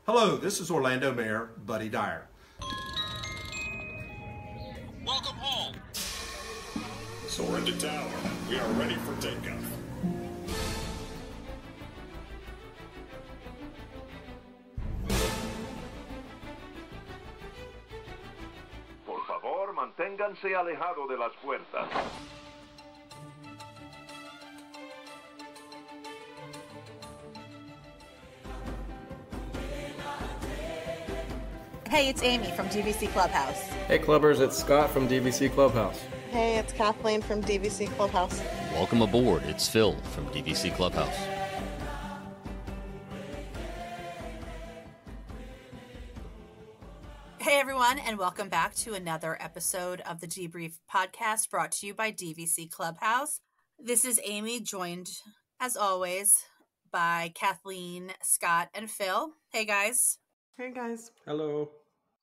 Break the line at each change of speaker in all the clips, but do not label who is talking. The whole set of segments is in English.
Hello, this is Orlando Mayor Buddy Dyer.
Welcome home. Soar into tower. We are ready for takeoff.
Por favor, manténganse alejado de las puertas.
Hey, it's Amy from DVC Clubhouse.
Hey Clubbers, it's Scott from DVC Clubhouse.
Hey, it's Kathleen from DVC Clubhouse.
Welcome aboard, it's Phil from DVC Clubhouse.
Hey everyone, and welcome back to another episode of the Debrief podcast brought to you by DVC Clubhouse. This is Amy, joined as always by Kathleen, Scott, and Phil. Hey guys.
Hey guys.
Hello.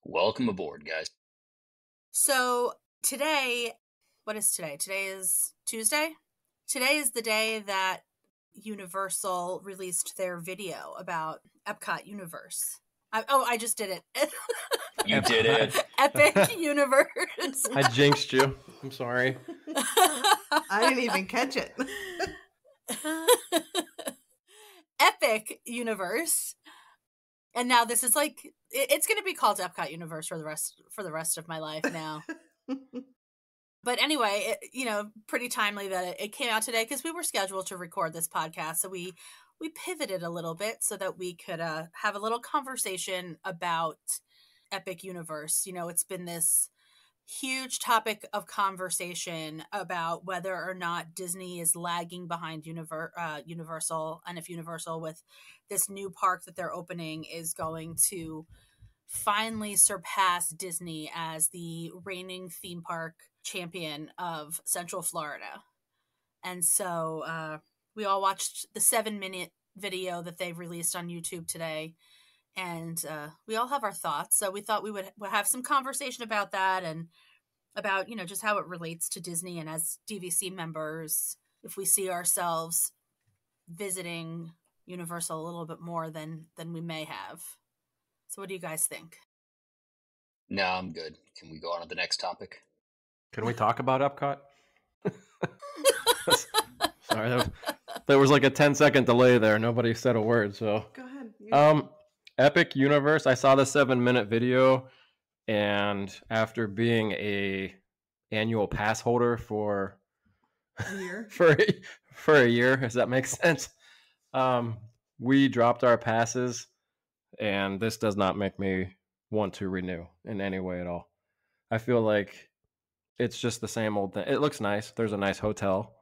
Welcome aboard, guys.
So today, what is today? Today is Tuesday? Today is the day that Universal released their video about Epcot Universe. I just did it.
You did it.
Epic Universe.
I jinxed you. I'm sorry.
I didn't even catch it.
Epic Universe. And now this is like, it's going to be called Epcot Universe for the rest of my life now. But anyway, pretty timely that it came out today because we were scheduled to record this podcast. So we pivoted a little bit so that we could have a little conversation about Epic Universe. It's been this huge topic of conversation about whether or not Disney is lagging behind Universal, and if Universal, with this new park that they're opening, is going to finally surpass Disney as the reigning theme park champion of Central Florida. And so we all watched the 7-minute video that they've released on YouTube today, and we all have our thoughts. So we thought we would have some conversation about that and about, just how it relates to Disney, and as DVC members, if we see ourselves visiting Universal a little bit more than we may have. So what do you guys think?
No, I'm good. Can we go on to the next topic?
Can we talk about Epcot? Sorry, there was like a 10-second delay there. Nobody said a word, so.
Go ahead.
Epic Universe, I saw the 7-minute video, and after being a annual pass holder for
A year.
for a year, does that make sense? We dropped our passes, and this does not make me want to renew in any way at all. I feel like it's just the same old thing. It looks nice. There's a nice hotel,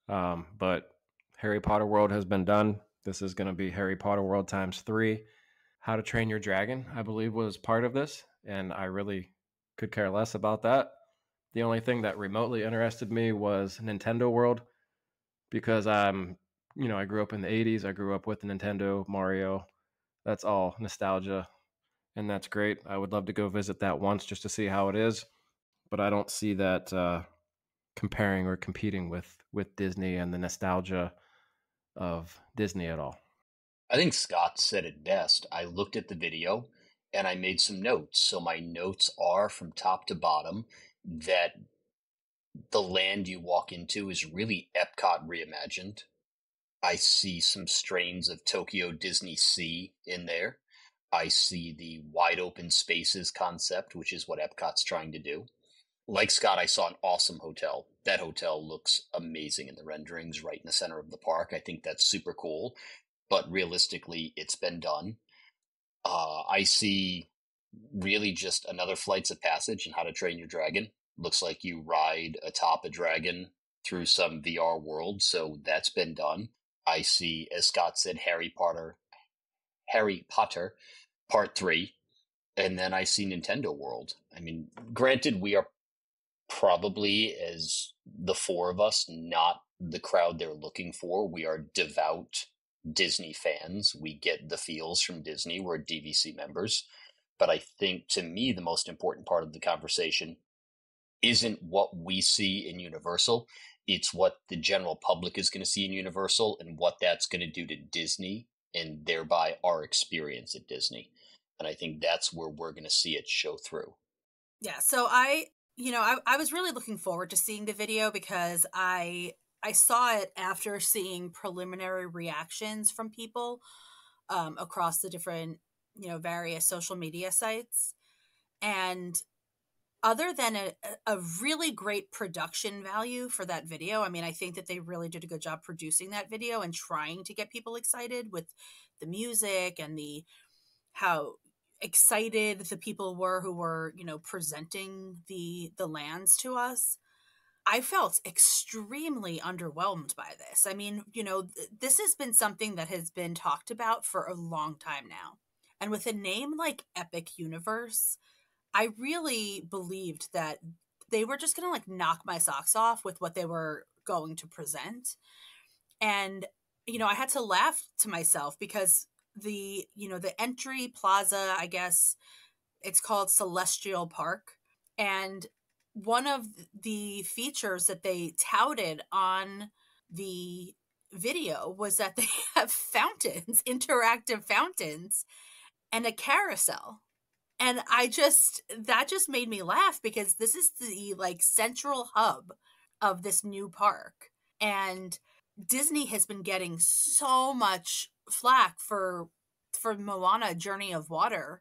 but Harry Potter World has been done. This is going to be Harry Potter World times 3. How to Train Your Dragon, I believe, was part of this, and I really could care less about that. The only thing that remotely interested me was Nintendo World, because I grew up in the 80s. I grew up with Nintendo, Mario. That's all nostalgia, and that's great. I would love to go visit that once just to see how it is, but I don't see that comparing or competing with Disney and the nostalgia of Disney at all.
I think Scott said it best. I looked at the video and I made some notes. So my notes are from top to bottom that the land you walk into is really Epcot reimagined. I see some strains of Tokyo Disney Sea in there. I see the wide open spaces concept, which is what Epcot's trying to do. Like Scott, I saw an awesome hotel. That hotel looks amazing in the renderings right in the center of the park. I think that's super cool. But realistically, it's been done. I see really just another Flights of Passage and How to Train Your Dragon. Looks like you ride atop a dragon through some VR world, so that's been done. I see, as Scott said, Harry Potter Part 3, and then I see Nintendo World. I mean, granted, we are probably, as the four of us, not the crowd they're looking for. We are devout Disney fans. We get the feels from Disney. We're DVC members. But I think, to me, the most important part of the conversation isn't what we see in Universal. It's what the general public is going to see in Universal and what that's going to do to Disney and thereby our experience at Disney. And I think that's where we're going to see it show through.
Yeah, so I was really looking forward to seeing the video because I saw it after seeing preliminary reactions from people across the different, various social media sites. And other than a really great production value for that video, I mean, I think that they really did a good job producing that video and trying to get people excited with the music and how excited the people were who were, presenting the lands to us. I felt extremely underwhelmed by this. I mean, this has been something that has been talked about for a long time now. And with a name like Epic Universe, I really believed that they were just going to like knock my socks off with what they were going to present. And, I had to laugh to myself because the entry plaza, I guess it's called Celestial Park. And one of the features that they touted on the video was that they have fountains, interactive fountains, and a carousel. And that just made me laugh because this is the like central hub of this new park. And Disney has been getting so much flack for Moana Journey of Water.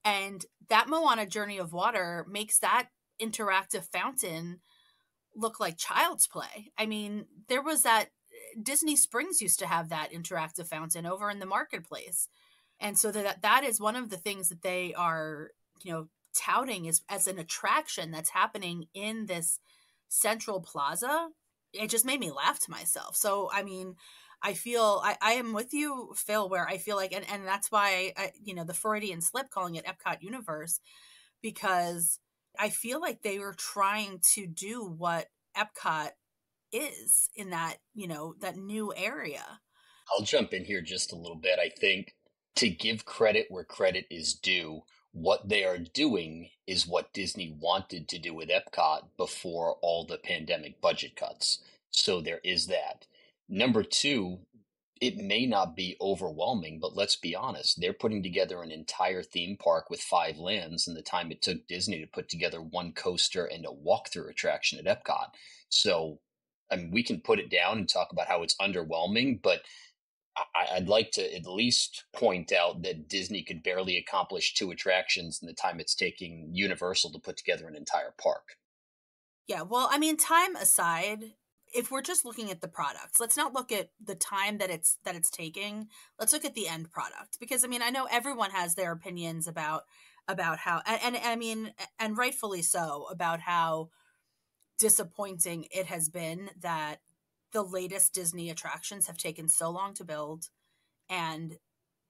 And that Moana Journey of Water makes that interactive fountain look like child's play. I mean, there was that Disney Springs used to have that interactive fountain over in the marketplace. And so that is one of the things that they are, touting as an attraction that's happening in this central plaza. It just made me laugh to myself. So, I mean, I feel I am with you, Phil, where I feel like, and that's why, the Freudian slip calling it Epcot Universe, because I feel like they were trying to do what Epcot is in that, that new area.
I'll jump in here just a little bit. I think to give credit where credit is due, what they are doing is what Disney wanted to do with Epcot before all the pandemic budget cuts. So there is that. Number two, it may not be overwhelming, but let's be honest, they're putting together an entire theme park with 5 lands in the time it took Disney to put together one coaster and a walkthrough attraction at Epcot. So, I mean, we can put it down and talk about how it's underwhelming, but I'd like to at least point out that Disney could barely accomplish 2 attractions in the time it's taking Universal to put together an entire park.
Yeah, well, I mean, time aside, if we're just looking at the products, let's not look at the time that it's taking. Let's look at the end product, because I mean, I know everyone has their opinions about how, and I mean, and rightfully so, about how disappointing it has been that the latest Disney attractions have taken so long to build and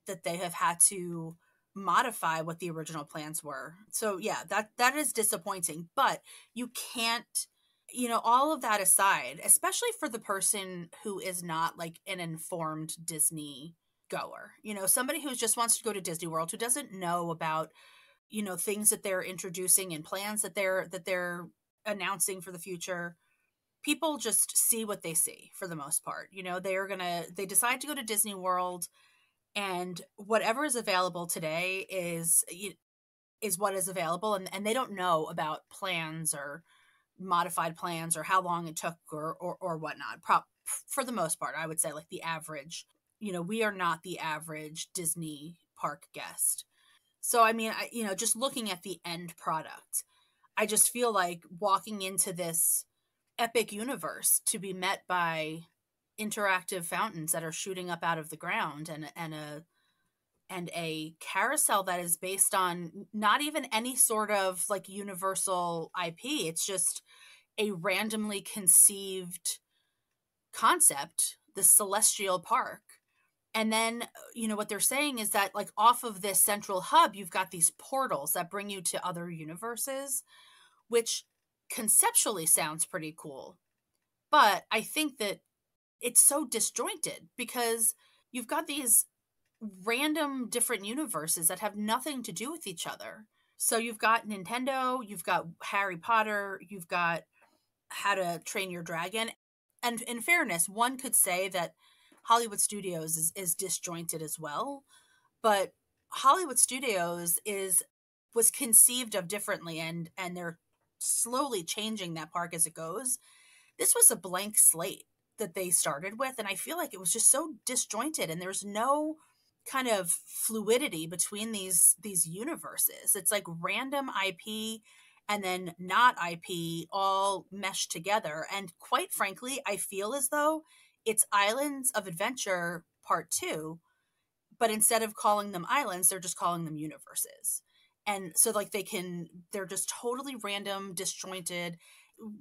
that they have had to modify what the original plans were. So yeah, that is disappointing, but you can't, all of that aside, especially for the person who is not like an informed Disney goer, somebody who just wants to go to Disney World, who doesn't know about, things that they're introducing and plans that they're announcing for the future. People just see what they see for the most part. They decide to go to Disney World, and whatever is available today is what is available. And they don't know about plans or modified plans or how long it took or whatnot. For the most part, I would say like the average, we are not the average Disney park guest. So, I mean, just looking at the end product, I just feel like walking into this Epic Universe to be met by interactive fountains that are shooting up out of the ground and a carousel that is based on not even any sort of like Universal IP. It's just a randomly conceived concept, the Celestial Park. And then, what they're saying is that like off of this central hub, you've got these portals that bring you to other universes, which conceptually sounds pretty cool. But I think that it's so disjointed because you've got these random different universes that have nothing to do with each other. So you've got Nintendo, you've got Harry Potter, you've got How to Train Your Dragon. And in fairness, one could say that Hollywood Studios is disjointed as well. But Hollywood Studios was conceived of differently, and they're slowly changing that park as it goes. This was a blank slate that they started with, and I feel like it was just so disjointed, and there's no kind of fluidity between these universes. It's like random IP and then not IP all meshed together. And quite frankly, I feel as though it's Islands of Adventure Part 2, but instead of calling them islands, they're just calling them universes. And so like they're just totally random, disjointed.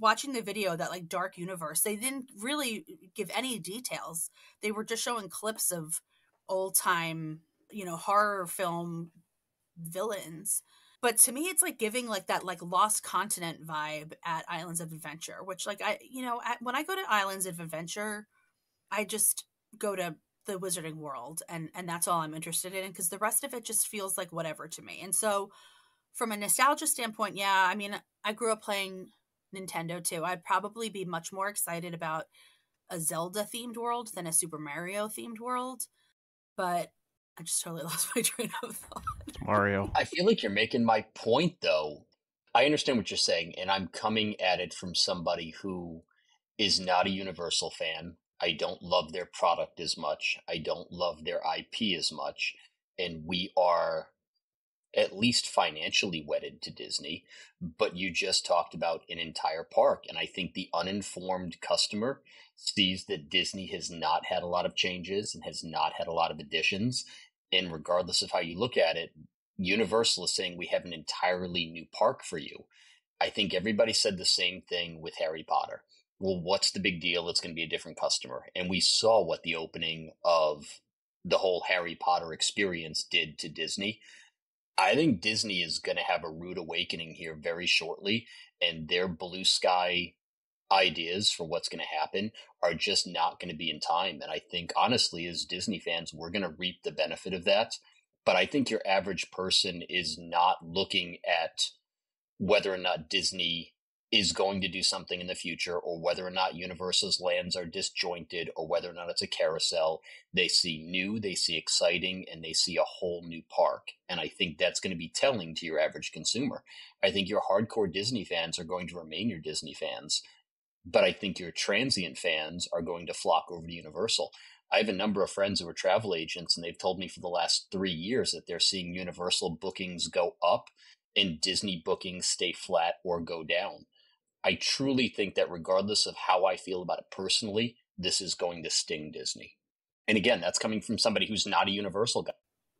Watching the video, that like dark universe, they didn't really give any details. They were just showing clips of old time, horror film villains. But to me, it's like giving like that like lost continent vibe at Islands of Adventure, which like when I go to Islands of Adventure, I just go to the Wizarding World, and that's all I'm interested in, because the rest of it just feels like whatever to me. And so from a nostalgia standpoint, yeah, I mean, I grew up playing Nintendo too. I'd probably be much more excited about a Zelda themed world than a Super Mario themed world, but I just totally lost my train of thought.
Mario.
I feel like you're making my point, though. I understand what you're saying, and I'm coming at it from somebody who is not a Universal fan. I don't love their product as much. I don't love their IP as much. And we are at least financially wedded to Disney. But you just talked about an entire park. And I think the uninformed customer sees that Disney has not had a lot of changes and has not had a lot of additions. And regardless of how you look at it, Universal is saying we have an entirely new park for you. I think everybody said the same thing with Harry Potter. Well, what's the big deal? It's going to be a different customer. And we saw what the opening of the whole Harry Potter experience did to Disney. I think Disney is going to have a rude awakening here very shortly, and their blue sky ideas for what's going to happen are just not going to be in time. And I think, honestly, as Disney fans, we're going to reap the benefit of that. But I think your average person is not looking at whether or not Disney is going to do something in the future, or whether or not Universal's lands are disjointed, or whether or not it's a carousel. They see new, they see exciting, and they see a whole new park. And I think that's going to be telling to your average consumer. I think your hardcore Disney fans are going to remain your Disney fans, but I think your transient fans are going to flock over to Universal. I have a number of friends who are travel agents, and they've told me for the last 3 years that they're seeing Universal bookings go up and Disney bookings stay flat or go down. I truly think that regardless of how I feel about it personally, this is going to sting Disney. And again, that's coming from somebody who's not a Universal guy.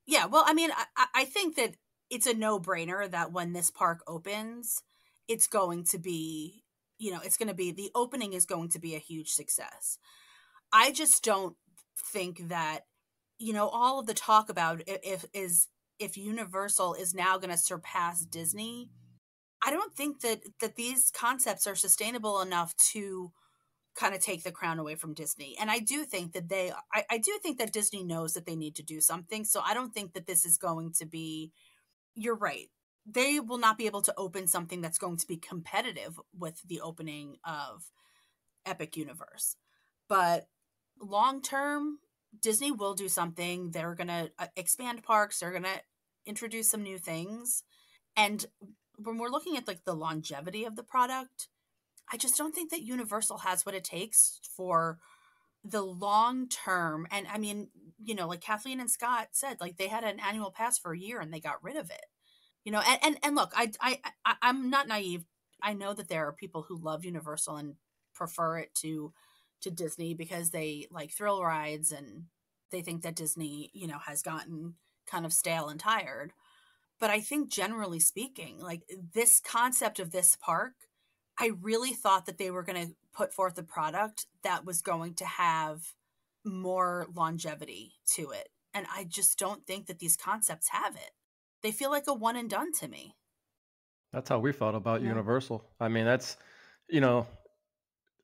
Yeah, well, I mean, I think that it's a no-brainer that when this park opens, it's going to be, the opening is going to be a huge success. I just don't think that, all of the talk about if Universal is now going to surpass Disney, I don't think that these concepts are sustainable enough to kind of take the crown away from Disney. And I do think that I do think that Disney knows that they need to do something. So I don't think that this is going to be, you're right. They will not be able to open something that's going to be competitive with the opening of Epic Universe. But long term, Disney will do something. They're going to expand parks. They're going to introduce some new things. And when we're looking at like the longevity of the product, I just don't think that Universal has what it takes for the long term. And I mean, like Kathleen and Scott said, like they had an annual pass for a year and they got rid of it. And look, I'm not naive. I know that there are people who love Universal and prefer it to Disney because they like thrill rides and they think that Disney, has gotten kind of stale and tired. But I think generally speaking, like this concept of this park, I really thought that they were going to put forth a product that was going to have more longevity to it. And I just don't think that these concepts have it. They feel like a one and done to me.
That's how we felt about Universal. I mean, that's,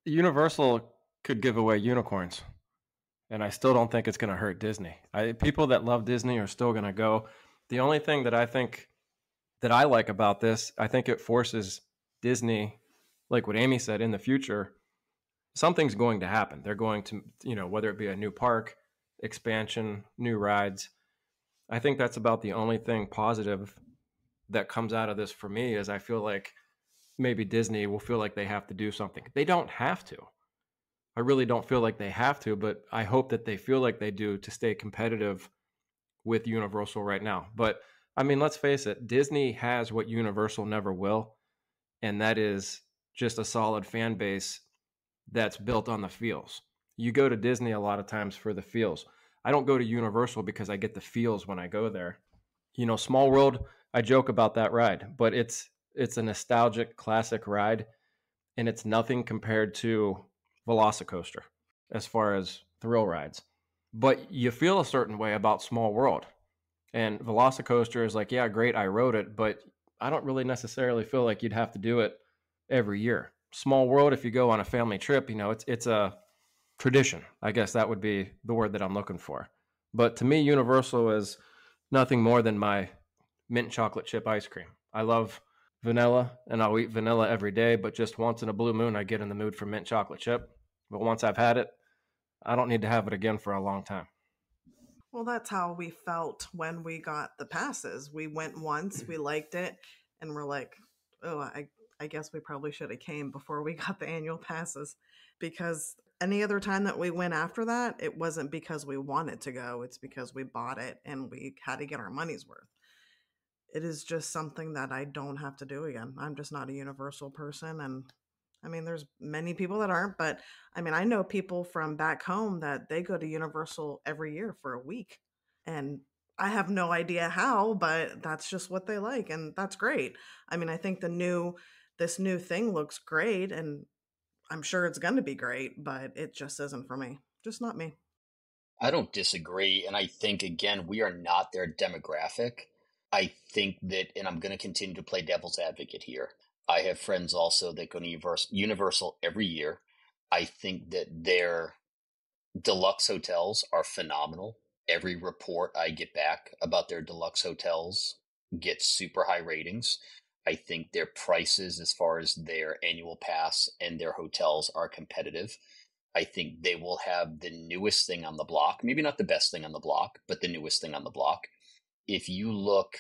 Universal could give away unicorns. And I still don't think it's going to hurt Disney. People that love Disney are still going to go. The only thing that I think that I like about this, I think it forces Disney, like what Amy said, in the future, something's going to happen. They're going to, whether it be a new park, expansion, new rides. I think that's about the only thing positive that comes out of this for me is I feel like maybe Disney will feel like they have to do something. They don't have to. I really don't feel like they have to, but I hope that they feel like they do to stay competitive with Universal right now. But I mean, let's face it, Disney has what Universal never will, and that is just a solid fan base that's built on the feels. You go to Disney a lot of times for the feels. I don't go to Universal because I get the feels when I go there. Small World, I joke about that ride, but it's a nostalgic classic ride, and it's nothing compared to Velocicoaster as far as thrill rides. But you feel a certain way about Small World. And Velocicoaster is like, yeah, great, I rode it, but I don't really necessarily feel like you'd have to do it every year. Small World, if you go on a family trip, it's a tradition. I guess that would be the word that I'm looking for. But to me, Universal is nothing more than my mint chocolate chip ice cream. I love vanilla, and I'll eat vanilla every day, but just once in a blue moon, I get in the mood for mint chocolate chip. But once I've had it, I don't need to have it again for a long time.
Well, that's how we felt when we got the passes. We went once, we liked it, and we're like, oh, I guess we probably should have came before we got the annual passes, because any other time that we went after that, it wasn't because we wanted to go. It's because we bought it and we had to get our money's worth. It is just something that I don't have to do again. I'm just not a Universal person. And I mean, there's many people that aren't, but I mean, I know people from back home that they go to Universal every year for a week. And I have no idea how, but that's just what they like. And that's great. I mean, I think this new thing looks great, and I'm sure it's going to be great, but it just isn't for me. Just not me.
I don't disagree. And I think, again, we are not their demographic. I think that, and I'm going to continue to play devil's advocate here. I have friends also that go to Universal every year. I think that their deluxe hotels are phenomenal. Every report I get back about their deluxe hotels gets super high ratings. I think their prices as far as their annual pass and their hotels are competitive. I think they will have the newest thing on the block. Maybe not the best thing on the block, but the newest thing on the block. If you look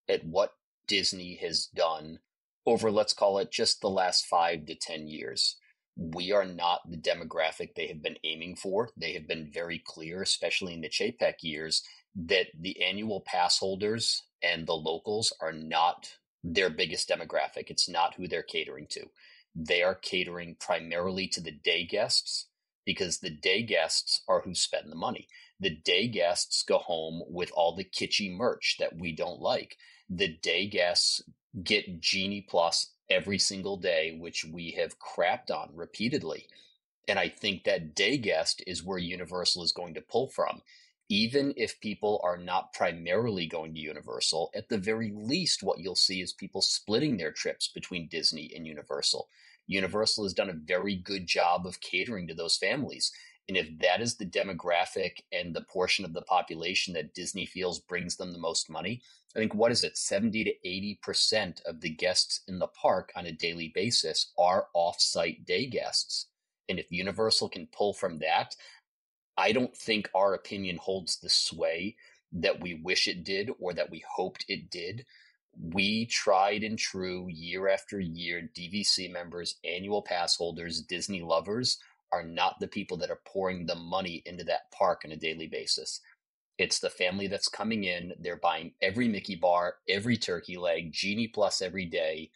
at what Disney has done over, let's call it just the last 5 to 10 years, we are not the demographic they have been aiming for. They have been very clear, especially in the Chapek years, that the annual pass holders and the locals are not their biggest demographic. It's not who they're catering to. They are catering primarily to the day guests, because the day guests are who spend the money. The day guests go home with all the kitschy merch that we don't like. The day guests get Genie Plus every single day, which we have crapped on repeatedly. And I think that day guest is where Universal is going to pull from. Even if people are not primarily going to Universal, at the very least, what you'll see is people splitting their trips between Disney and Universal. Universal has done a very good job of catering to those families. And if that is the demographic and the portion of the population that Disney feels brings them the most money, I think, 70 to 80% of the guests in the park on a daily basis are off-site day guests. And if Universal can pull from that, I don't think our opinion holds the sway that we wish it did or that we hoped it did. We tried and true year after year, DVC members, annual pass holders, Disney lovers are not the people that are pouring the money into that park on a daily basis. It's the family that's coming in. They're buying every Mickey bar, every turkey leg, Genie Plus every day,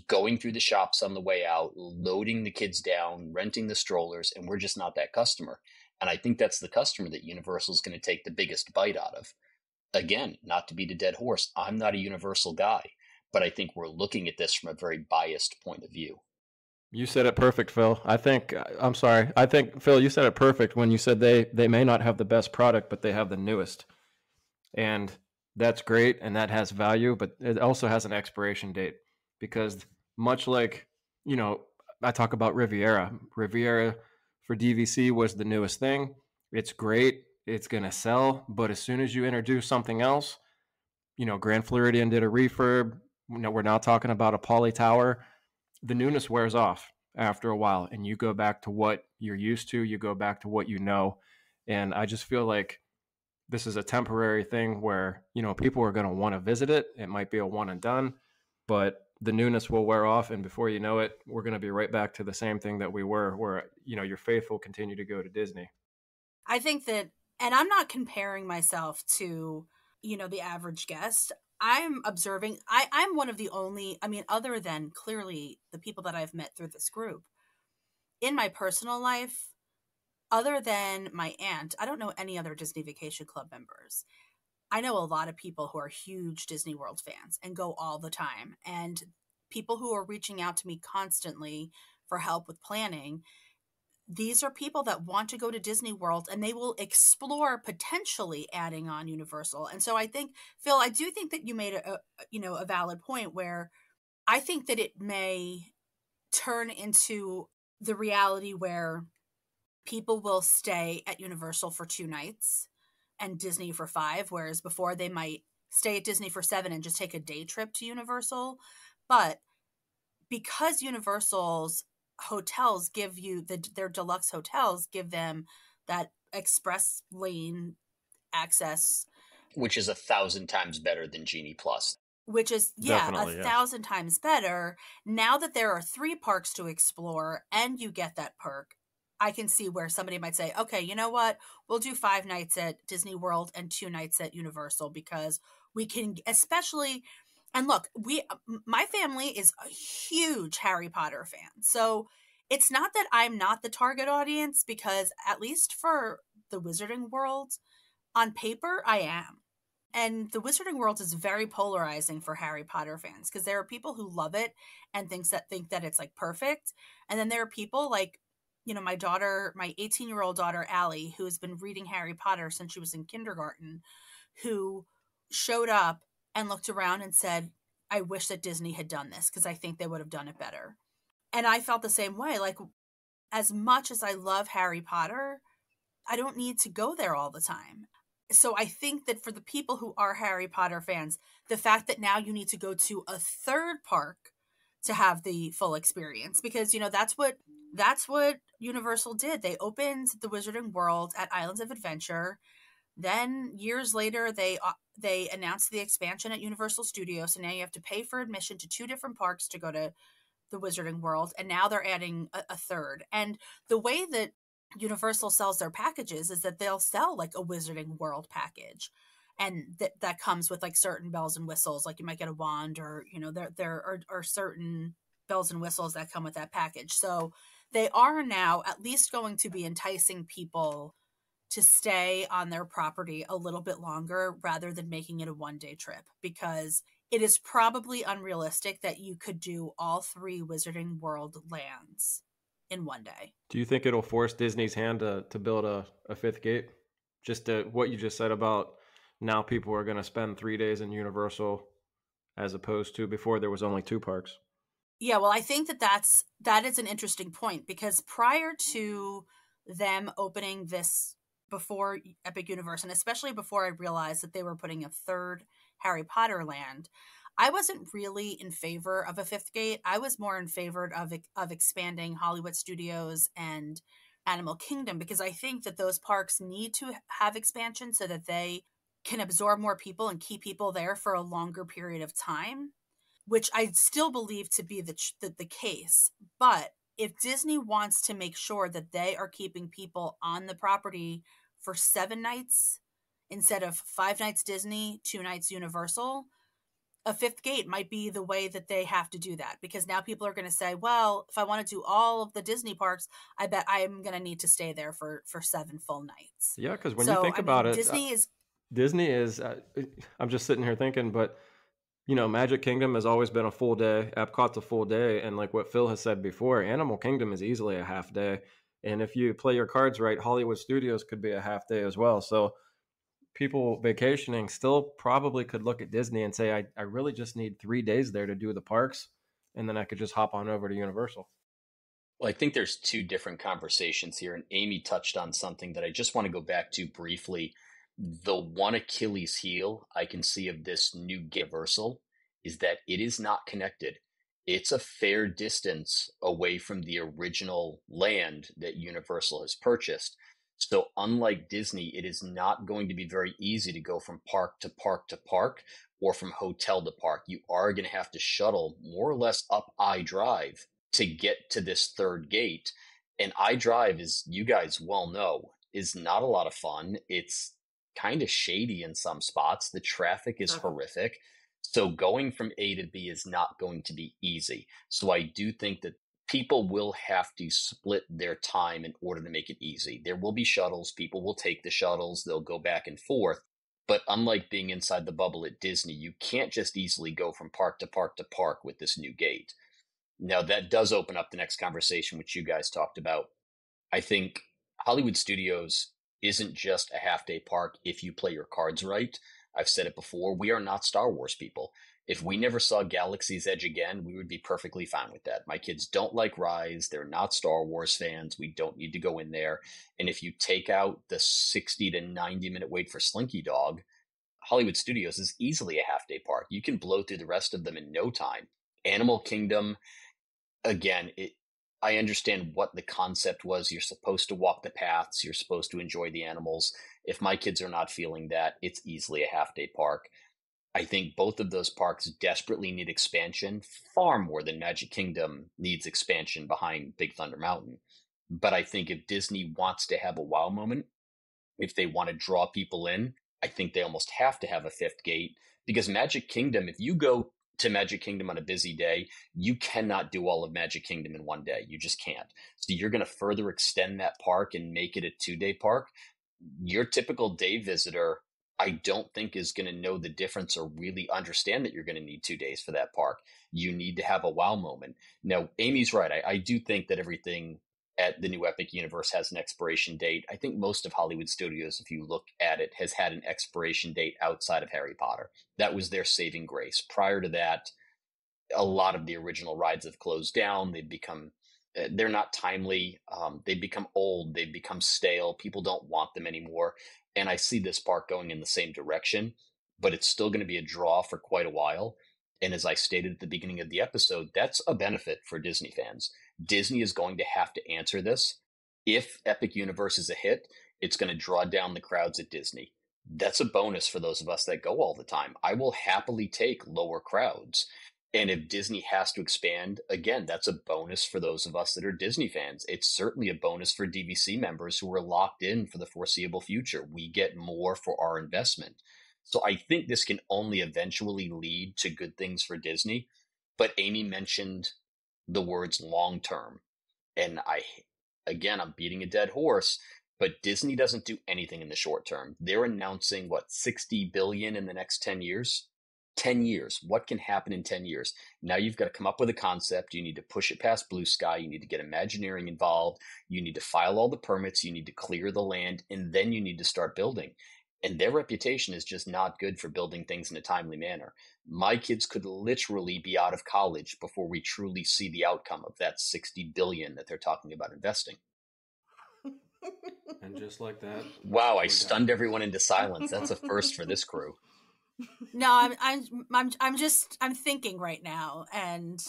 going through the shops on the way out, loading the kids down, renting the strollers, and we're just not that customer. And I think that's the customer that Universal is going to take the biggest bite out of. Again, not to beat a dead horse, I'm not a Universal guy, but I think we're looking at this from a very biased point of view.
You said it perfect, Phil. I think, Phil, you said it perfect when you said they may not have the best product, but they have the newest. And that's great, and that has value, but it also has an expiration date, because much like, I talk about Riviera. Riviera for DVC was the newest thing. It's great. It's going to sell. But as soon as you introduce something else, Grand Floridian did a refurb. We're now talking about a Poly Tower. The newness wears off after a while, and you go back to what you're used to, you go back to what you know. And I just feel like this is a temporary thing where, people are going to want to visit it. It might be a one and done, but the newness will wear off. And before you know it, we're going to be right back to the same thing that we were, where, your faith will continue to go to Disney.
I think that, and I'm not comparing myself to, the average guest. I'm observing, I'm one of the only, other than clearly the people that I've met through this group, in my personal life, other than my aunt, I don't know any other Disney Vacation Club members. I know a lot of people who are huge Disney World fans and go all the time, and people who are reaching out to me constantly for help with planning. These are people that want to go to Disney World, and they will explore potentially adding on Universal. And so I think, Phil, I do think that you made a valid point where I think that it may turn into the reality where people will stay at Universal for 2 nights and Disney for 5, whereas before they might stay at Disney for 7 and just take a day trip to Universal. But because Universal's hotels give you their deluxe hotels give them that express lane access,
which is 1,000 times better than Genie Plus.
Which is,
Definitely,
1,000 times better. Now that there are 3 parks to explore and you get that perk, I can see where somebody might say, okay, you know what? We'll do 5 nights at Disney World and 2 nights at Universal, because we can, especially, and look, my family is a huge Harry Potter fan. So it's not that I'm not the target audience, because at least for the Wizarding World, on paper, I am. And the Wizarding World is very polarizing for Harry Potter fans, because there are people who love it and think that it's like perfect. And then there are people like, my 18-year-old daughter, Allie, who has been reading Harry Potter since she was in kindergarten, who showed up and looked around and said, I wish that Disney had done this, because I think they would have done it better. And I felt the same way. Like, as much as I love Harry Potter, I don't need to go there all the time. So I think that for the people who are Harry Potter fans, the fact that now you need to go to a 3rd park to have the full experience, because, that's what Universal did. They opened the Wizarding World at Islands of Adventure. Then years later, they announced the expansion at Universal Studios. So now you have to pay for admission to 2 different parks to go to the Wizarding World. And now they're adding a 3rd. And the way that Universal sells their packages is that they'll sell like a Wizarding World package. And that comes with like certain bells and whistles. Like you might get a wand, or, there are certain bells and whistles that come with that package. So they are now at least going to be enticing people to stay on their property a little bit longer, rather than making it a 1-day trip, because it is probably unrealistic that you could do all 3 Wizarding World lands in 1 day.
Do you think it'll force Disney's hand to build a 5th gate? Just what you just said about now people are going to spend 3 days in Universal, as opposed to before there was only 2 parks.
Yeah, well, I think that is an interesting point, because prior to them opening this, before Epic Universe, and especially before I realized that they were putting a 3rd Harry Potter land, I wasn't really in favor of a 5th gate. I was more in favor of expanding Hollywood Studios and Animal Kingdom, because I think that those parks need to have expansion so that they can absorb more people and keep people there for a longer period of time, which I still believe to be the case. But if Disney wants to make sure that they are keeping people on the property for 7 nights instead of 5 nights Disney, 2 nights Universal, a 5th gate might be the way that they have to do that, because now people are going to say, well, if I want to do all of the Disney parks, I bet I'm going to need to stay there for 7 full nights.
Yeah, because when you think about it, Disney is I'm just sitting here thinking, but Magic Kingdom has always been a full day. Epcot's a full day. And like what Phil has said before, Animal Kingdom is easily a half day. And if you play your cards right, Hollywood Studios could be a half day as well. So people vacationing still probably could look at Disney and say, I really just need 3 days there to do the parks. And then I could just hop on over to Universal.
Well, I think there's 2 different conversations here. And Amy touched on something that I just want to go back to briefly. The one Achilles heel I can see of this new Universal is that it is not connected. it's a fair distance away from the original land that Universal has purchased. So, unlike Disney, it is not going to be very easy to go from park to park to park or from hotel to park. You are going to have to shuttle more or less up I Drive to get to this third gate. And I Drive, as you guys well know, is not a lot of fun. It's kind of shady in some spots. The traffic is horrific. So going from A to B is not going to be easy. So I do think that people will have to split their time in order to make it easy. There will be shuttles. People will take the shuttles. They'll go back and forth. But unlike being inside the bubble at Disney, you can't just easily go from park to park to park with this new gate. Now, that does open up the next conversation, which you guys talked about. I think Hollywood Studios isn't just a half-day park if you play your cards right. I've said it before, we are not Star Wars people. If we never saw Galaxy's Edge again, we would be perfectly fine with that. My kids don't like rides. They're not Star Wars fans. We don't need to go in there. And if you take out the 60 to 90-minute wait for Slinky Dog, Hollywood Studios is easily a half-day park. You can blow through the rest of them in no time. Animal Kingdom, again, I understand what the concept was. You're supposed to walk the paths. You're supposed to enjoy the animals. If my kids are not feeling that, it's easily a half-day park. I think both of those parks desperately need expansion, far more than Magic Kingdom needs expansion behind Big Thunder Mountain. But I think if Disney wants to have a wow moment, if they want to draw people in, I think they almost have to have a fifth gate, because Magic Kingdom, if you go to Magic Kingdom on a busy day, you cannot do all of Magic Kingdom in one day. You just can't. So you're going to further extend that park and make it a 2-day park. Your typical day visitor, I don't think is going to know the difference or really understand that you're going to need 2 days for that park. You need to have a wow moment. Now, Amy's right. I do think that everything at the new Epic Universe has an expiration date. I think most of Hollywood Studios, if you look at it, has had an expiration date outside of Harry Potter. That was their saving grace. Prior to that, a lot of the original rides have closed down. They've become, they're not timely. They've become old. They've become stale. People don't want them anymore. And I see this park going in the same direction, but it's still going to be a draw for quite a while. And as I stated at the beginning of the episode, that's a benefit for Disney fans. Disney is going to have to answer this. If Epic Universe is a hit, it's going to draw down the crowds at Disney. That's a bonus for those of us that go all the time. I will happily take lower crowds. And if Disney has to expand, again, that's a bonus for those of us that are Disney fans. It's certainly a bonus for DVC members who are locked in for the foreseeable future. We get more for our investment. So I think this can only eventually lead to good things for Disney. But Amy mentioned the words long term. And I'm beating a dead horse, but Disney doesn't do anything in the short term. They're announcing, 60 billion in the next 10 years? 10 years. What can happen in 10 years? Now you've got to come up with a concept. You need to push it past Blue Sky. You need to get Imagineering involved. You need to file all the permits. You need to clear the land, and then you need to start building. And their reputation is just not good for building things in a timely manner. My kids could literally be out of college before we truly see the outcome of that 60 billion that they're talking about investing.
And just like that.
Wow, I stunned everyone into silence. That's a first for this crew.
No, I'm thinking right now, and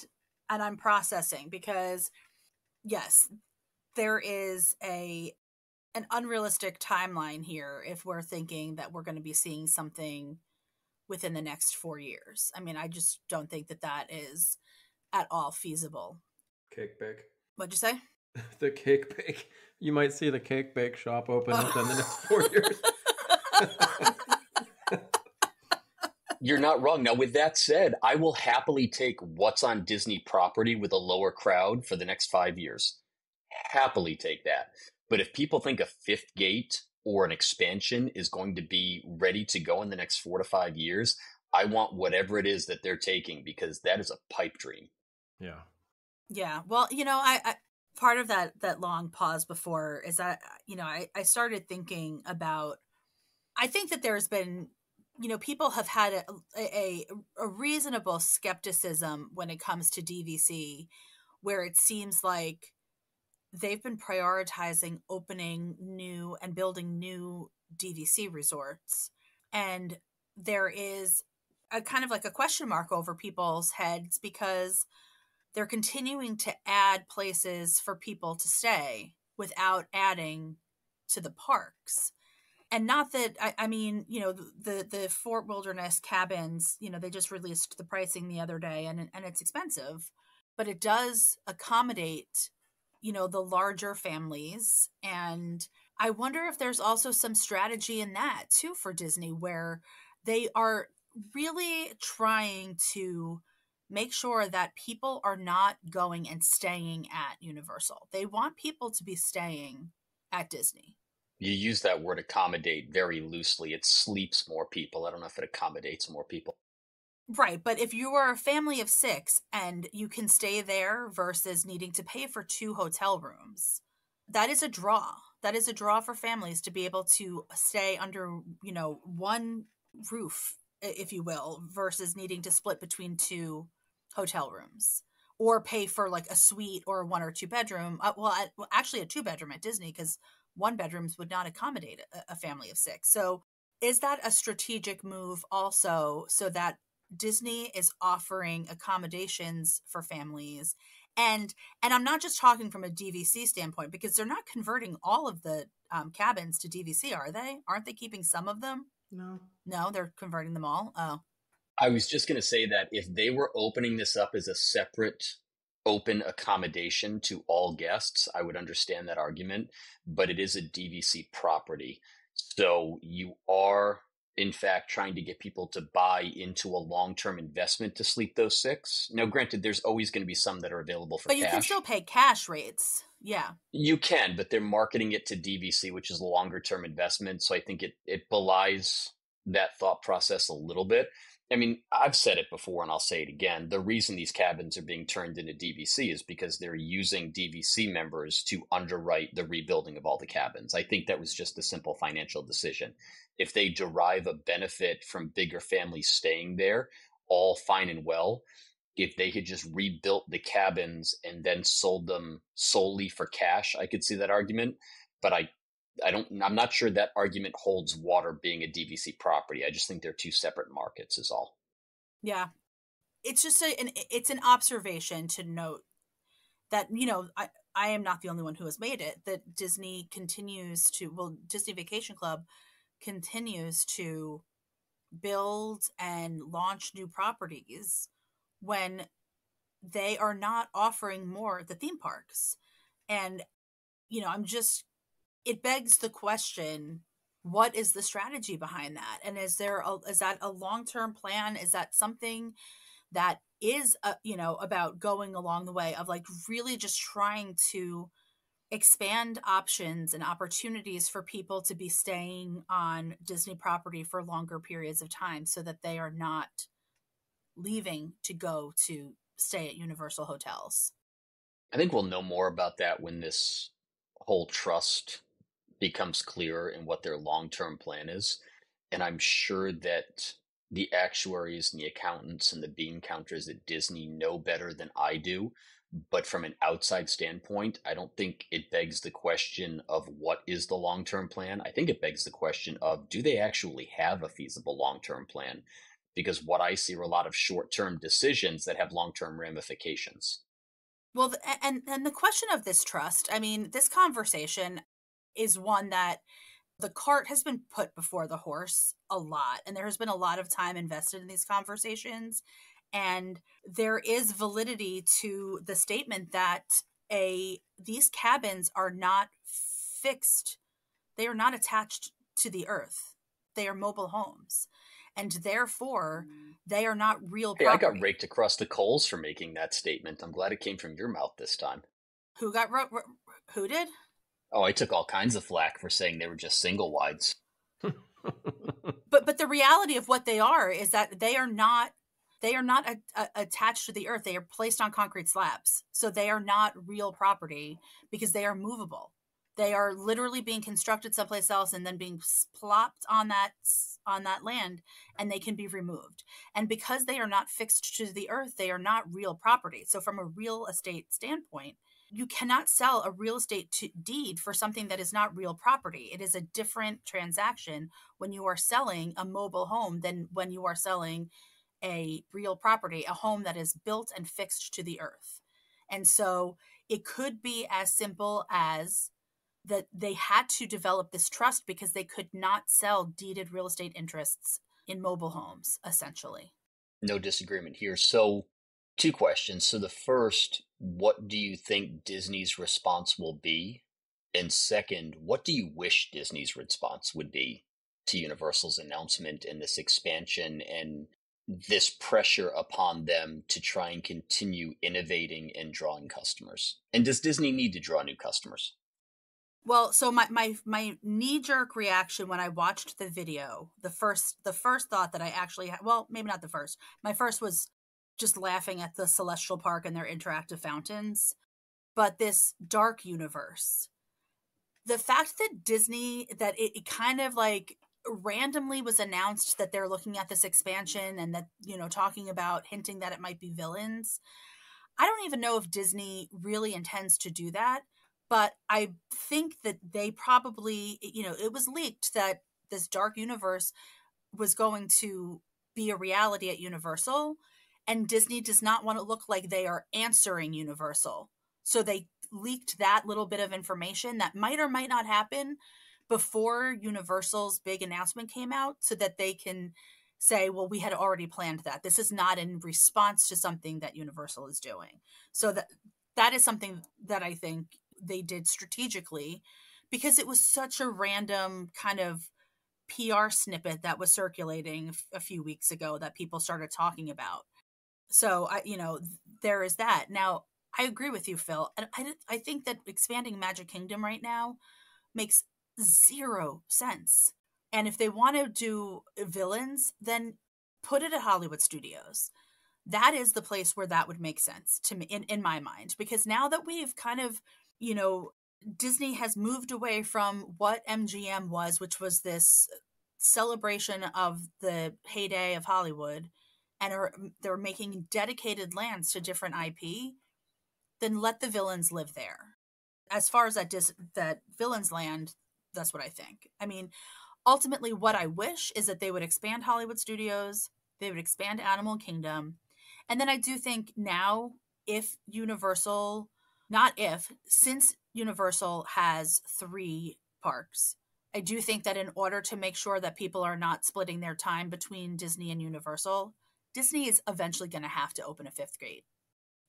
I'm processing, because yes, there is an unrealistic timeline here if we're thinking that we're going to be seeing something within the next 4 years. I mean, I just don't think that is at all feasible.
Cake bake.
What'd you say?
The cake bake. You might see the cake bake shop open up in the next 4 years.
You're not wrong. Now, with that said, I will happily take what's on Disney property with a lower crowd for the next 5 years. Happily take that. But if people think a fifth gate or an expansion is going to be ready to go in the next 4 to 5 years, I want whatever it is that they're taking, because that is a pipe dream.
Yeah.
Yeah. Well, I part of that long pause before is that, I started thinking about, I think that there's been, people have had a reasonable skepticism when it comes to DVC, where it seems like they've been prioritizing opening new and building new DVC resorts. And there is a kind of like a question mark over people's heads, because they're continuing to add places for people to stay without adding to the parks. And not that, I mean, you know, the Fort Wilderness cabins, you know, they just released the pricing the other day, and it's expensive, but it does accommodate, you know, the larger families. And I wonder if there's also some strategy in that too for Disney, where they are really trying to make sure that people are not going and staying at Universal. They want people to be staying at Disney.
You use that word accommodate very loosely. It sleeps more people. I don't know if it accommodates more people.
Right, but if you are a family of 6 and you can stay there versus needing to pay for 2 hotel rooms, that is a draw. That is a draw for families to be able to stay under, you know, one roof, if you will, versus needing to split between 2 hotel rooms or pay for like a suite or a 1 or 2 bedroom. Actually a 2 bedroom at Disney, because 1 bedrooms would not accommodate a family of 6. So is that a strategic move also, so that Disney is offering accommodations for families? And I'm not just talking from a DVC standpoint, because they're not converting all of the cabins to DVC, are they? Aren't they keeping some of them? No, they're converting them all. Oh,
I was just going to say that if they were opening this up as a separate open accommodation to all guests, I would understand that argument, but it is a DVC property. So you are, in fact, trying to get people to buy into a long-term investment to sleep those 6. Now, granted, there's always going to be some that are available for
but you
cash.
can still pay cash rates. Yeah.
You can, but they're marketing it to DVC, which is a longer-term investment. So I think it belies that thought process a little bit. I mean, I've said it before and I'll say it again. The reason these cabins are being turned into DVC is because they're using DVC members to underwrite the rebuilding of all the cabins. I think that was just a simple financial decision. If they derive a benefit from bigger families staying there, all fine and well. If they had just rebuilt the cabins and then sold them solely for cash, I could see that argument. But I'm not sure that argument holds water being a DVC property. I just think they're 2 separate markets is all.
Yeah. It's just it's an observation to note that, you know, I am not the only one who has made it, that Disney Disney Vacation Club continues to build and launch new properties when they are not offering more at the theme parks. And, you know, it begs the question, what is the strategy behind that? And is that a long-term plan? Is that something that is, you know, about going along the way of like really just trying to expand options and opportunities for people to be staying on Disney property for longer periods of time, so that they are not leaving to go to stay at Universal hotels?
I think we'll know more about that when this whole trust becomes clearer in what their long-term plan is. And I'm sure that the actuaries and the accountants and the bean counters at Disney know better than I do. But from an outside standpoint, I don't think it begs the question of what is the long-term plan. I think it begs the question of, do they actually have a feasible long-term plan? Because what I see are a lot of short-term decisions that have long-term ramifications.
Well, and the question of this trust, I mean, this conversation is one that the cart has been put before the horse a lot, and there has been a lot of time invested in these conversations. And there is validity to the statement that these cabins are not fixed. They are not attached to the earth. They are mobile homes. And therefore, they are not real property.
Hey, I got raked across the coals for making that statement. I'm glad it came from your mouth this time.
Who did?
Oh, I took all kinds of flack for saying they were just single wides.
But the reality of what they are is that they are not attached to the earth. They are placed on concrete slabs. So they are not real property because they are movable. They are literally being constructed someplace else and then being plopped on that land, and they can be removed. And because they are not fixed to the earth, they are not real property. So from a real estate standpoint, you cannot sell a real estate deed for something that is not real property. It is a different transaction when you are selling a mobile home than when you are selling a real property, a home that is built and fixed to the earth. And so it could be as simple as that they had to develop this trust because they could not sell deeded real estate interests in mobile homes, essentially.
No disagreement here. So, two questions. So, the first, what do you think Disney's response will be? And second, what do you wish Disney's response would be to Universal's announcement and this expansion and this pressure upon them to try and continue innovating and drawing customers? And does Disney need to draw new customers?
Well, so my knee-jerk reaction when I watched the video, the first thought that I actually had, well, maybe not the first. My first was just laughing at the Celestial Park and their interactive fountains. But this dark universe, the fact that Disney, that it kind of like randomly was announced that they're looking at this expansion and that, talking about hinting that it might be villains. I don't even know if Disney really intends to do that. But I think that they probably, it was leaked that this dark universe was going to be a reality at Universal, and Disney does not want to look like they are answering Universal. So they leaked that little bit of information that might or might not happen before Universal's big announcement came out so that they can say, well, we had already planned that. This is not in response to something that Universal is doing. So that is something that I think they did strategically because it was such a random kind of PR snippet that was circulating a few weeks ago that people started talking about. So there is that. Now, I agree with you, Phil. And I think that expanding Magic Kingdom right now makes zero sense. And if they want to do villains, then put it at Hollywood Studios. That is the place where that would make sense to me in my mind, because now that we've kind of, Disney has moved away from what MGM was, which was this celebration of the heyday of Hollywood, and they're making dedicated lands to different IP, then let the villains live there. As far as that villains land, that's what I think. I mean, ultimately, what I wish is that they would expand Hollywood Studios, they would expand Animal Kingdom, and then I do think now, since Universal has 3 parks, I do think that in order to make sure that people are not splitting their time between Disney and Universal, Disney is eventually going to have to open a 5th gate.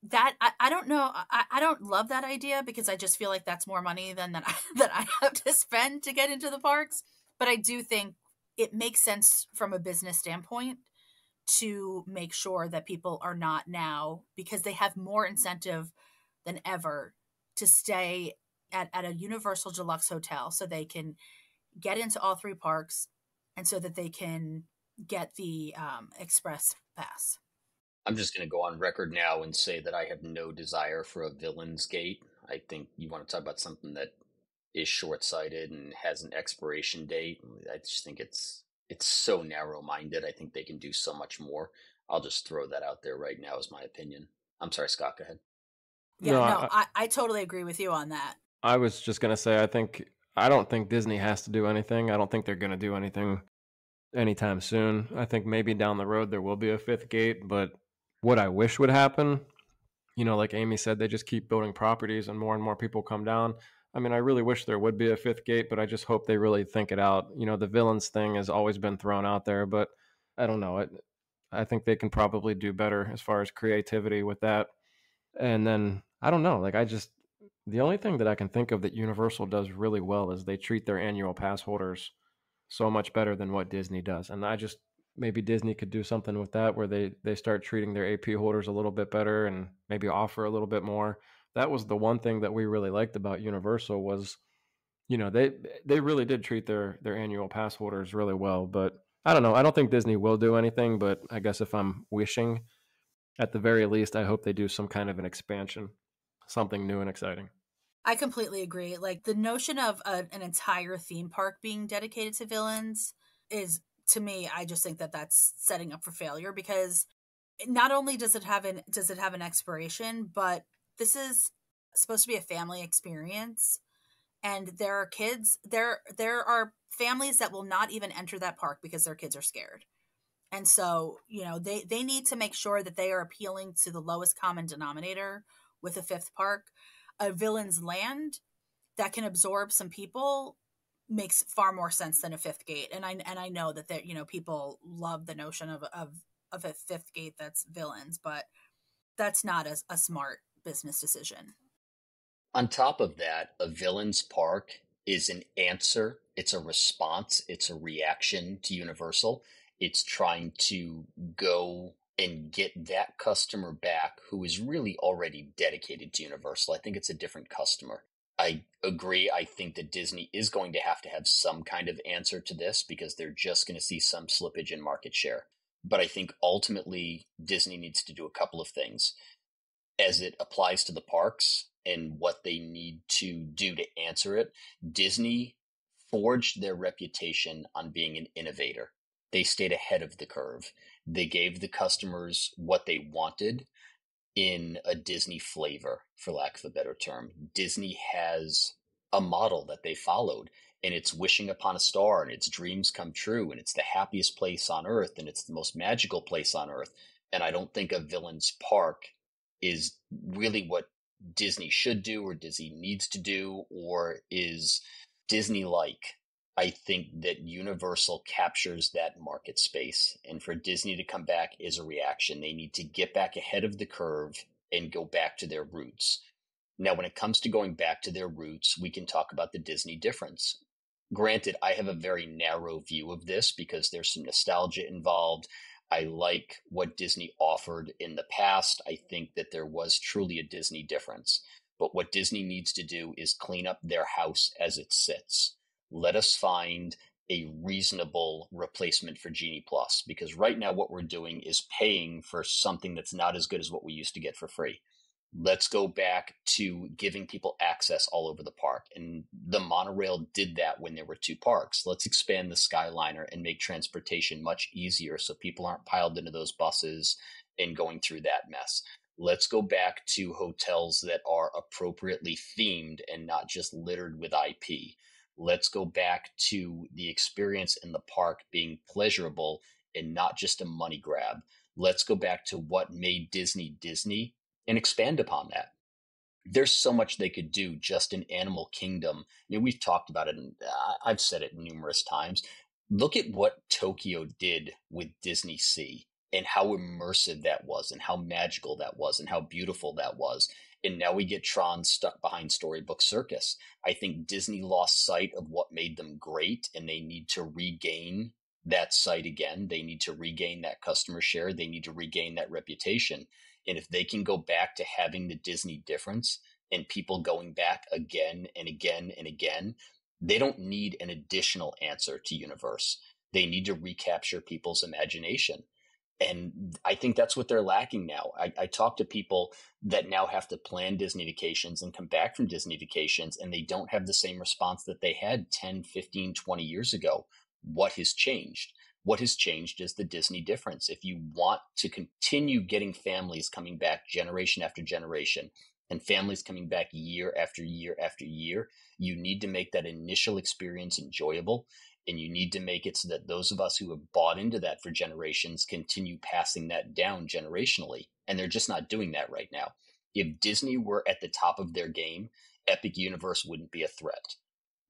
That I don't know. I don't love that idea because I just feel like that's more money than that I have to spend to get into the parks. But I do think it makes sense from a business standpoint to make sure that people are not now, because they have more incentive than ever to stay at a Universal Deluxe hotel so they can get into all 3 parks and so that they can get the express pass.
I'm just going to go on record now and say that I have no desire for a villain's gate. I think you want to talk about something that is short-sighted and has an expiration date. I just think it's so narrow-minded. I think they can do so much more. I'll just throw that out there right now as my opinion. I'm sorry, Scott, go ahead.
Yeah, I totally agree with you on that.
I was just going to say, I don't think Disney has to do anything. I don't think they're going to do anything anytime soon. I think maybe down the road there will be a 5th gate, but what I wish would happen, like Amy said, they just keep building properties and more people come down. I mean, I really wish there would be a 5th gate, but I just hope they really think it out. The villains thing has always been thrown out there, but I don't know. I think they can probably do better as far as creativity with that. And then, I don't know, the only thing that I can think of that Universal does really well is they treat their annual pass holders so much better than what Disney does. And maybe Disney could do something with that where they start treating their AP holders a little bit better and maybe offer a little bit more. That was the one thing that we really liked about Universal was, they really did treat their annual pass holders really well. But I don't know. I don't think Disney will do anything, but I guess if I'm wishing, at the very least, I hope they do some kind of an expansion, something new and exciting.
I completely agree. Like the notion of an entire theme park being dedicated to villains is, to me, I just think that that's setting up for failure, because not only does it have an expiration, but this is supposed to be a family experience, and there are kids, there are families that will not even enter that park because their kids are scared. And so, they need to make sure that they are appealing to the lowest common denominator with a fifth park. A Villain's Land that can absorb some people makes far more sense than a fifth gate. And I know that people love the notion of a fifth gate that's villains, but that's not a smart business decision.
On top of that, a Villains Park is an answer, it's a response, it's a reaction to Universal. It's trying to go and get that customer back who is really already dedicated to Universal. I think it's a different customer. I agree. I think that Disney is going to have some kind of answer to this because they're just going to see some slippage in market share. But I think ultimately Disney needs to do a couple of things as it applies to the parks and what they need to do to answer it. Disney forged their reputation on being an innovator. They stayed ahead of the curve. They gave the customers what they wanted in a Disney flavor, for lack of a better term. Disney has a model that they followed, and it's wishing upon a star, and it's dreams come true, and it's the happiest place on earth, and it's the most magical place on earth. And I don't think a Villains Park is really what Disney should do or Disney needs to do or is Disney-like. I think that Universal captures that market space. And for Disney to come back is a reaction. They need to get back ahead of the curve and go back to their roots. Now, when it comes to going back to their roots, we can talk about the Disney difference. Granted, I have a very narrow view of this because there's some nostalgia involved. I like what Disney offered in the past. I think that there was truly a Disney difference. But what Disney needs to do is clean up their house as it sits. Let us find a reasonable replacement for Genie Plus, because right now what we're doing is paying for something that's not as good as what we used to get for free. Let's go back to giving people access all over the park. And the monorail did that when there were two parks. Let's expand the Skyliner and make transportation much easier so people aren't piled into those buses and going through that mess. Let's go back to hotels that are appropriately themed and not just littered with IP. Let's go back to the experience in the park being pleasurable and not just a money grab. Let's go back to what made Disney Disney and expand upon that. There's so much they could do just in Animal Kingdom. I mean, we've talked about it, and I've said it numerous times. Look at what Tokyo did with Disney Sea and how immersive that was and how magical that was and how beautiful that was. And now we get Tron stuck behind Storybook Circus. I think Disney lost sight of what made them great, and they need to regain that sight again. They need to regain that customer share. They need to regain that reputation. And if they can go back to having the Disney difference and people going back again and again and again, they don't need an additional answer to Universe. They need to recapture people's imagination. And I think that's what they're lacking now. I talk to people that now have to plan Disney vacations and come back from Disney vacations, and they don't have the same response that they had 10, 15, 20 years ago. What has changed? What has changed is the Disney difference. If you want to continue getting families coming back generation after generation and families coming back year after year after year, you need to make that initial experience enjoyable. And you need to make it so that those of us who have bought into that for generations continue passing that down generationally. And they're just not doing that right now. If Disney were at the top of their game, Epic Universe wouldn't be a threat.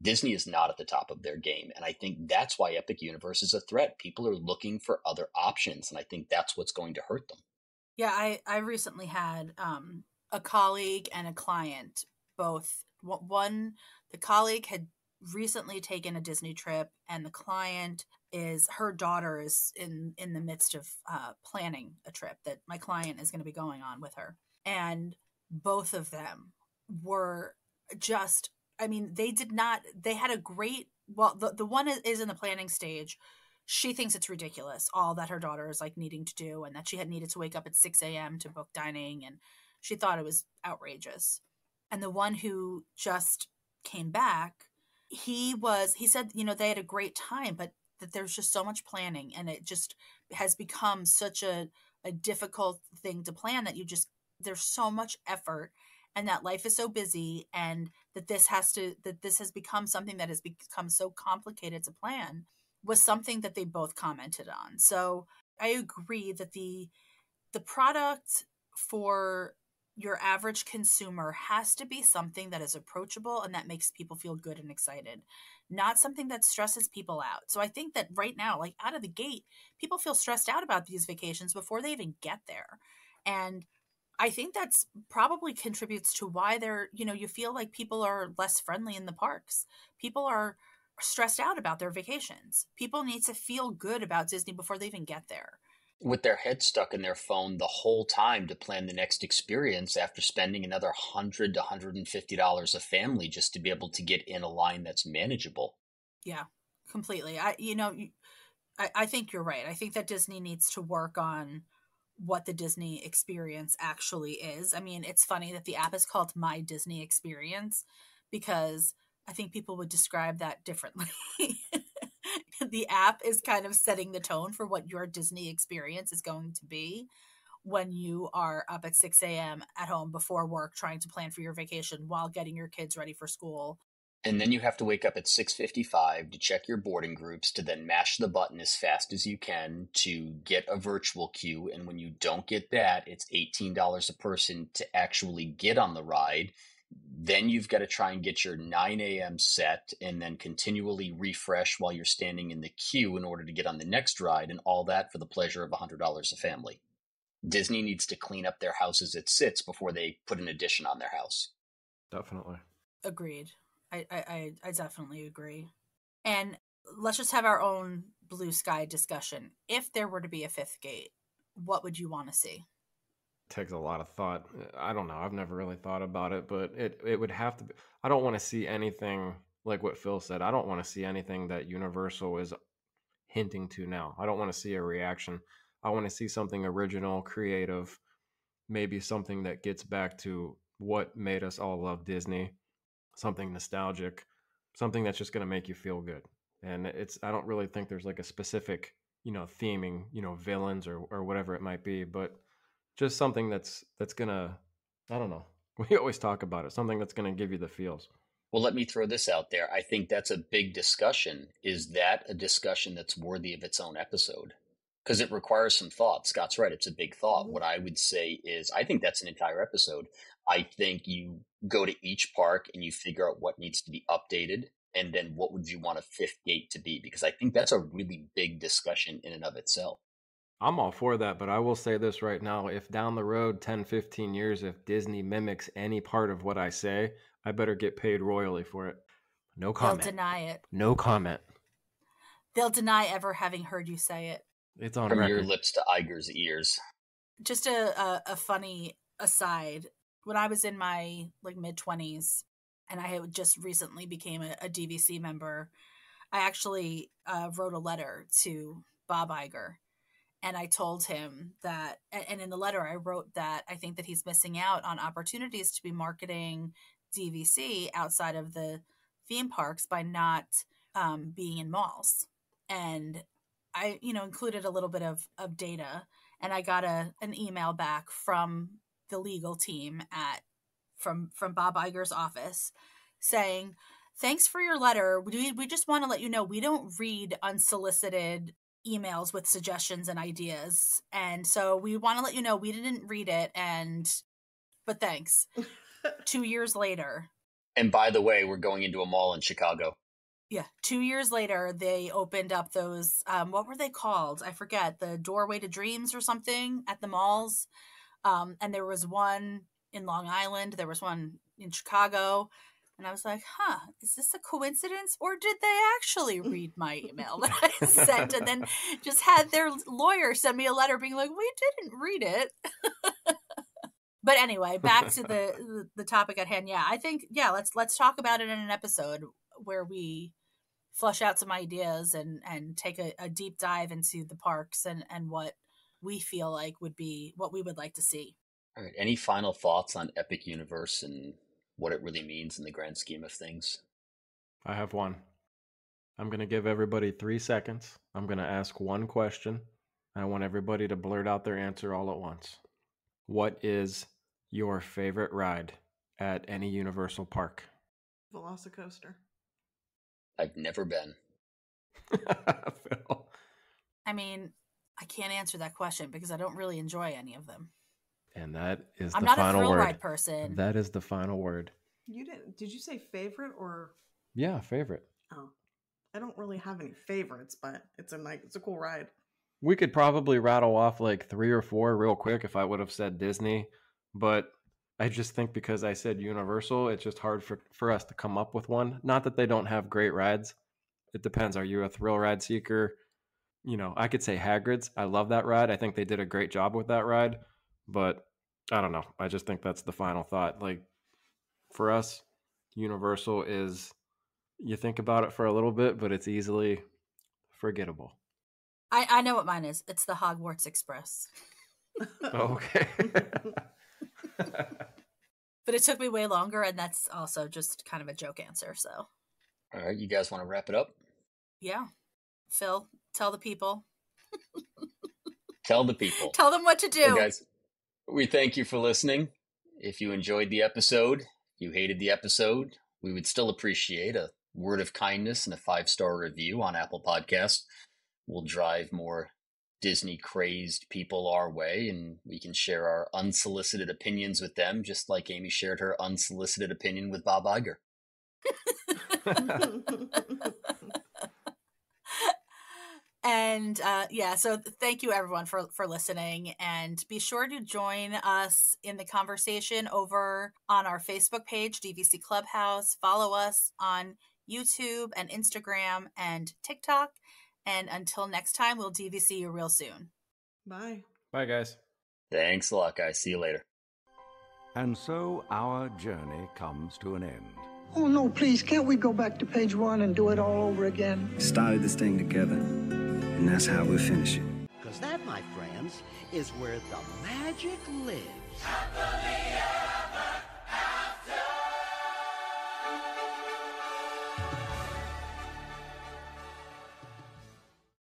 Disney is not at the top of their game. And I think that's why Epic Universe is a threat. People are looking for other options. And I think that's what's going to hurt them.
Yeah, I recently had a colleague and a client both. One, the colleague had recently taken a Disney trip, and the client her daughter is in the midst of planning a trip that my client is going to be going on with her. And both of them were just, I mean, they had a great, well, the one is in the planning stage. She thinks it's ridiculous, all that her daughter is like needing to do, and that she had needed to wake up at 6 a.m. to book dining, and she thought it was outrageous. And the one who just came back, he said, they had a great time, but that there's just so much planning, and it just has become such a difficult thing to plan that there's so much effort, and that life is so busy, and that this has become something that has become so complicated to plan, was something that they both commented on. So I agree that the product for your average consumer has to be something that is approachable and that makes people feel good and excited, not something that stresses people out. So I think that right now, like out of the gate, people feel stressed out about these vacations before they even get there. And I think that's probably contributes to why they're, you feel like people are less friendly in the parks. People are stressed out about their vacations. People need to feel good about Disney before they even get there.
With their head stuck in their phone the whole time to plan the next experience after spending another $100 to $150 a family just to be able to get in a line that's manageable.
Yeah, completely. I think you're right. I think that Disney needs to work on what the Disney experience actually is. I mean, it's funny that the app is called My Disney Experience because I think people would describe that differently. The app is kind of setting the tone for what your Disney experience is going to be when you are up at 6 a.m. at home before work trying to plan for your vacation while getting your kids ready for school.
And then you have to wake up at 6:55 to check your boarding groups, to then mash the button as fast as you can to get a virtual queue. And when you don't get that, it's $18 a person to actually get on the ride. Then you've got to try and get your 9 a.m. set and then continually refresh while you're standing in the queue in order to get on the next ride, and all that for the pleasure of $100 a family. Disney needs to clean up their houses it sits before they put an addition on their house.
Definitely.
Agreed. I definitely agree. And let's just have our own blue sky discussion. If there were to be a fifth gate, what would you want to see?
Takes a lot of thought. I don't know. I've never really thought about it, but it would have to be. I don't want to see anything like what Phil said. I don't want to see anything that Universal is hinting to now. I don't want to see a reaction. I want to see something original, creative, maybe something that gets back to what made us all love Disney, something nostalgic, something that's just going to make you feel good. And I don't really think there's like a specific, theming, villains or whatever it might be, but just something that's gonna, I don't know. We always talk about it. Something that's gonna give you the feels.
Well, let me throw this out there. I think that's a big discussion. Is that a discussion that's worthy of its own episode? Because it requires some thought. Scott's right. It's a big thought. What I would say is I think that's an entire episode. I think you go to each park and you figure out what needs to be updated, and then what would you want a fifth gate to be? Because I think that's a really big discussion in and of itself.
I'm all for that, but I will say this right now. If down the road, 10, 15 years, if Disney mimics any part of what I say, I better get paid royally for it. No comment.
They'll deny it.
No comment.
They'll deny ever having heard you say it.
It's on
From
record.
your lips to Iger's ears.
Just a funny aside. When I was in my mid-20s and I had just recently became a DVC member, I actually wrote a letter to Bob Iger. And I told him that, and in the letter I wrote that I think that he's missing out on opportunities to be marketing DVC outside of the theme parks by not being in malls. And I, included a little bit of data, and I got an email back from the legal team from Bob Iger's office saying, "Thanks for your letter. We just want to let you know we don't read unsolicited emails with suggestions and ideas, and so we want to let you know we didn't read it, but thanks." 2 years later,
and by the way, we're going into a mall in Chicago.
2 years later, they opened up those what were they called? I forget. The Doorway to Dreams or something at the malls. And there was one in Long Island, there was one in Chicago. And I was like, is this a coincidence? Or did they actually read my email that I sent and then just had their lawyer send me a letter being like, we didn't read it? But anyway, back to the topic at hand. Yeah, I think, let's talk about it in an episode where we flush out some ideas and take a deep dive into the parks and what we feel like would be what we would like to see.
All right. Any final thoughts on Epic Universe and what it really means in the grand scheme of things?
I have one. I'm going to give everybody 3 seconds. I'm going to ask one question. I want everybody to blurt out their answer all at once. What is your favorite ride at any Universal park?
Velocicoaster.
I've never been.
Phil.
I mean, I can't answer that question because I don't really enjoy any of them.
And that is
I'm
the
not a
final
thrill
word.
ride person.
That is the final word.
Did you say favorite or?
Yeah, favorite.
Oh, I don't really have any favorites, but it's a cool ride.
We could probably rattle off like 3 or 4 real quick if I would have said Disney, but I just think because I said Universal, it's just hard for us to come up with one. Not that they don't have great rides. It depends. Are you a thrill ride seeker? You know, I could say Hagrid's. I love that ride. I think they did a great job with that ride, but I don't know. I just think that's the final thought. Like for us, Universal is, you think about it for a little bit, but it's easily forgettable.
I know what mine is. It's the Hogwarts Express.
Okay.
But it took me way longer, and that's also just kind of a joke answer. So,
All right, you guys want to wrap it up?
yeah. Phil, tell the people.
Tell the people.
Tell them what to do.
Well, guys, we thank you for listening. If you enjoyed the episode, you hated the episode, we would still appreciate a word of kindness and a 5-star review on Apple Podcasts. We'll drive more Disney-crazed people our way, and we can share our unsolicited opinions with them, just like Amy shared her unsolicited opinion with Bob Iger.
And so thank you everyone for listening, and be sure to join us in the conversation over on our Facebook page, DVC Clubhouse. Follow us on YouTube and Instagram and TikTok. And until next time, we'll DVC you real soon.
Bye.
Bye, guys.
Thanks a lot, guys. See you later.
And so our journey comes to an end.
Oh, no, please, can't we go back to page 1 and do it all over again?
We started this thing together, and that's how we'll finish it.
Because that, my friends, is where the magic lives.
Happily ever